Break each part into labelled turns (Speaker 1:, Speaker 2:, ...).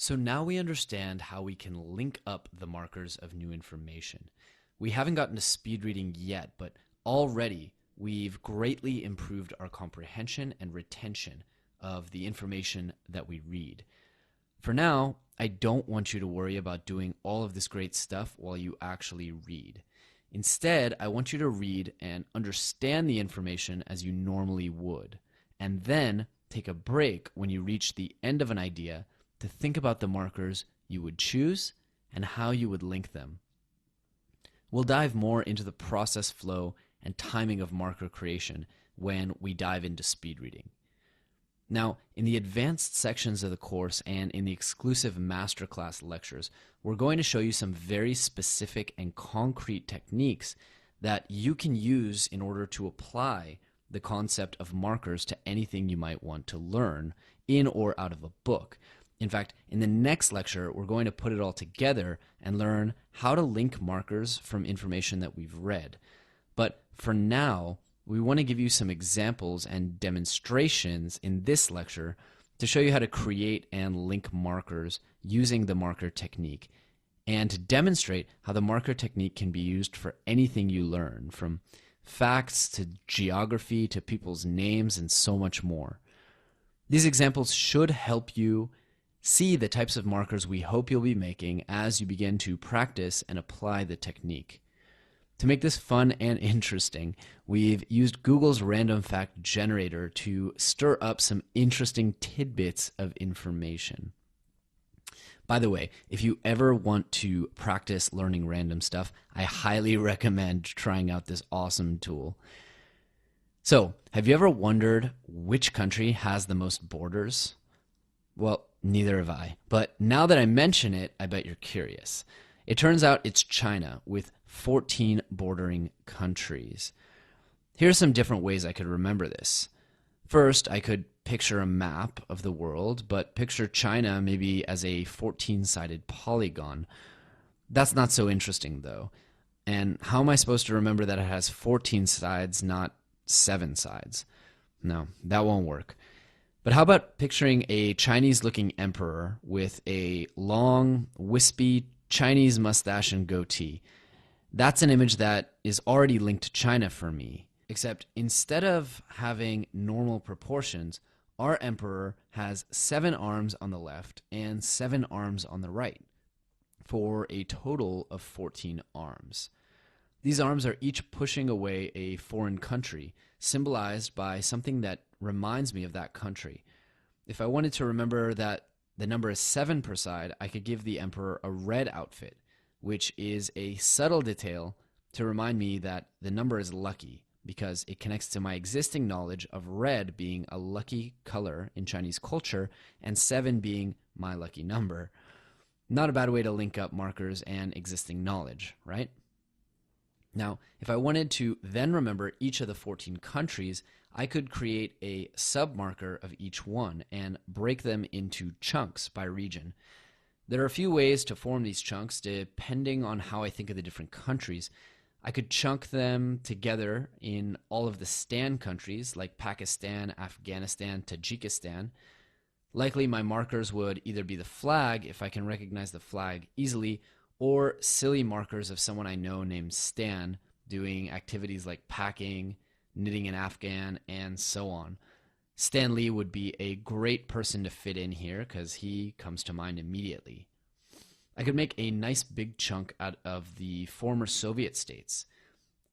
Speaker 1: So now we understand how we can link up the markers of new information. We haven't gotten to speed reading yet, but already we've greatly improved our comprehension and retention of the information that we read. For now, I don't want you to worry about doing all of this great stuff while you actually read. Instead, I want you to read and understand the information as you normally would, and then take a break when you reach the end of an idea to think about the markers you would choose and how you would link them. We'll dive more into the process flow and timing of marker creation when we dive into speed reading. Now, in the advanced sections of the course and in the exclusive masterclass lectures, we're going to show you some very specific and concrete techniques that you can use in order to apply the concept of markers to anything you might want to learn in or out of a book. In fact, in the next lecture, we're going to put it all together and learn how to link markers from information that we've read. But for now, we want to give you some examples and demonstrations in this lecture to show you how to create and link markers using the marker technique, and to demonstrate how the marker technique can be used for anything you learn, from facts to geography to people's names and so much more. These examples should help you see the types of markers we hope you'll be making as you begin to practice and apply the technique. To make this fun and interesting, we've used Google's random fact generator to stir up some interesting tidbits of information. By the way, if you ever want to practice learning random stuff, I highly recommend trying out this awesome tool. So, have you ever wondered which country has the most borders? Well, neither have I. But now that I mention it, I bet you're curious. It turns out it's China, with 14 bordering countries. Here are some different ways I could remember this. First, I could picture a map of the world, but picture China maybe as a 14-sided polygon. That's not so interesting, though. And how am I supposed to remember that it has 14 sides, not 7 sides? No, that won't work. But how about picturing a Chinese-looking emperor with a long, wispy Chinese mustache and goatee? That's an image that is already linked to China for me, except instead of having normal proportions, our emperor has 7 arms on the left and 7 arms on the right, for a total of 14 arms. These arms are each pushing away a foreign country, symbolized by something that reminds me of that country. If I wanted to remember that the number is 7 per side, I could give the emperor a red outfit, which is a subtle detail to remind me that the number is lucky, because it connects to my existing knowledge of red being a lucky color in Chinese culture and 7 being my lucky number. Not a bad way to link up markers and existing knowledge, right? Now, if I wanted to then remember each of the 14 countries, I could create a sub-marker of each one and break them into chunks by region. There are a few ways to form these chunks depending on how I think of the different countries. I could chunk them together in all of the Stan countries like Pakistan, Afghanistan, Tajikistan. Likely my markers would either be the flag, if I can recognize the flag easily, or silly markers of someone I know named Stan doing activities like packing, knitting an Afghan, and so on. Stan Lee would be a great person to fit in here because he comes to mind immediately. I could make a nice big chunk out of the former Soviet states.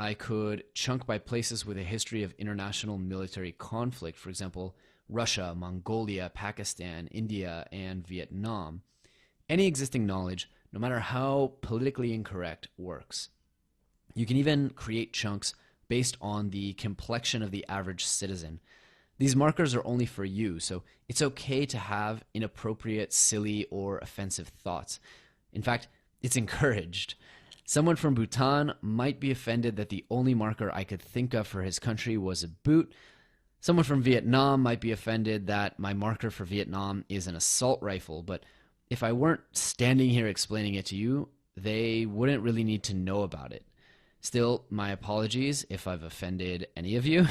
Speaker 1: I could chunk by places with a history of international military conflict, for example, Russia, Mongolia, Pakistan, India, and Vietnam. Any existing knowledge, no matter how politically incorrect, works. You can even create chunks based on the complexion of the average citizen. These markers are only for you, so it's okay to have inappropriate, silly, or offensive thoughts. In fact, it's encouraged. Someone from Bhutan might be offended that the only marker I could think of for his country was a boot. Someone from Vietnam might be offended that my marker for Vietnam is an assault rifle, but if I weren't standing here explaining it to you, they wouldn't really need to know about it. Still, my apologies if I've offended any of you.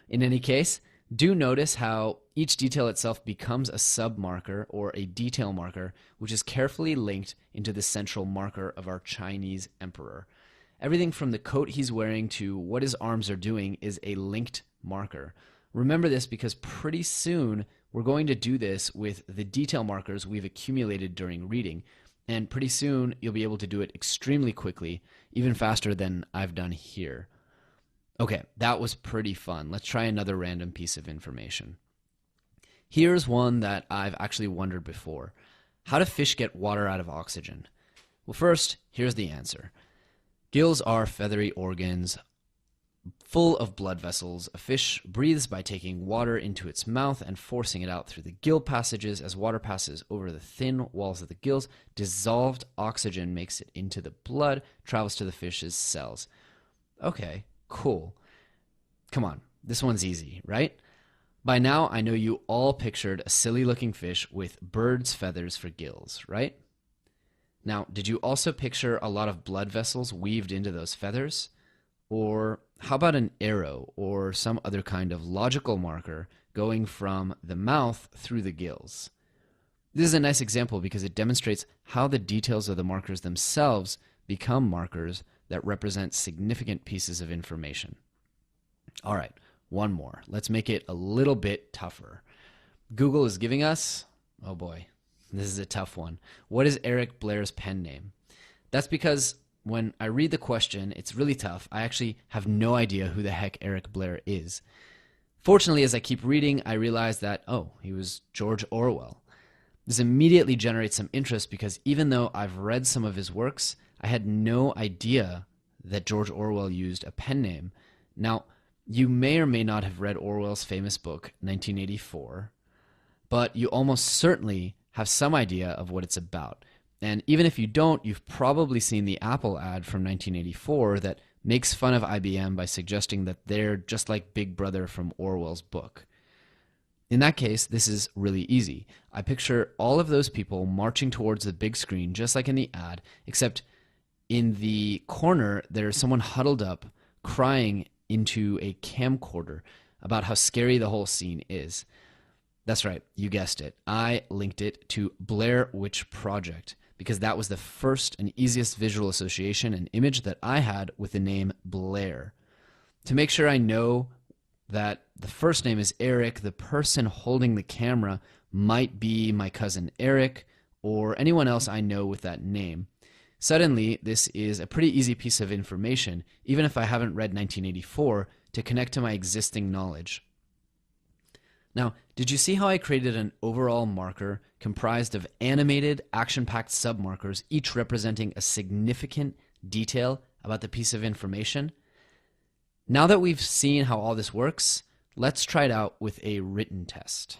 Speaker 1: In any case, Do notice how each detail itself becomes a sub-marker or a detail marker, which is carefully linked into the central marker of our Chinese emperor. Everything from the coat he's wearing to what his arms are doing is a linked marker. Remember this because pretty soon we're going to do this with the detail markers we've accumulated during reading. And pretty soon you'll be able to do it extremely quickly, even faster than I've done here. Okay, that was pretty fun. Let's try another random piece of information. Here's one that I've actually wondered before. How do fish get water out of oxygen? Well, first, here's the answer. Gills are feathery organs full of blood vessels. A fish breathes by taking water into its mouth and forcing it out through the gill passages. As water passes over the thin walls of the gills, dissolved oxygen makes it into the blood, travels to the fish's cells. Okay, cool. Come on, this one's easy, right? By now, I know you all pictured a silly-looking fish with bird's feathers for gills, right? Now, did you also picture a lot of blood vessels weaved into those feathers? Or how about an arrow or some other kind of logical marker going from the mouth through the gills? This is a nice example because it demonstrates how the details of the markers themselves become markers that represent significant pieces of information. All right, one more. Let's make it a little bit tougher. Google is giving us, oh boy, this is a tough one. What is Eric Blair's pen name? That's because when I read the question, it's really tough. I actually have no idea who the heck Eric Blair is. Fortunately, as I keep reading, I realize that, oh, he was George Orwell. This immediately generates some interest because even though I've read some of his works, I had no idea that George Orwell used a pen name. Now, you may or may not have read Orwell's famous book, 1984, but you almost certainly have some idea of what it's about. And even if you don't, you've probably seen the Apple ad from 1984 that makes fun of IBM by suggesting that they're just like Big Brother from Orwell's book. In that case, this is really easy. I picture all of those people marching towards the big screen, just like in the ad, except in the corner, there's someone huddled up, crying into a camcorder about how scary the whole scene is. That's right, you guessed it. I linked it to Blair Witch Project because that was the first and easiest visual association and image that I had with the name Blair. To make sure I know that the first name is Eric, the person holding the camera might be my cousin Eric or anyone else I know with that name. Suddenly, this is a pretty easy piece of information, even if I haven't read 1984, to connect to my existing knowledge. Now, did you see how I created an overall marker comprised of animated, action-packed submarkers, each representing a significant detail about the piece of information? Now that we've seen how all this works, let's try it out with a written test.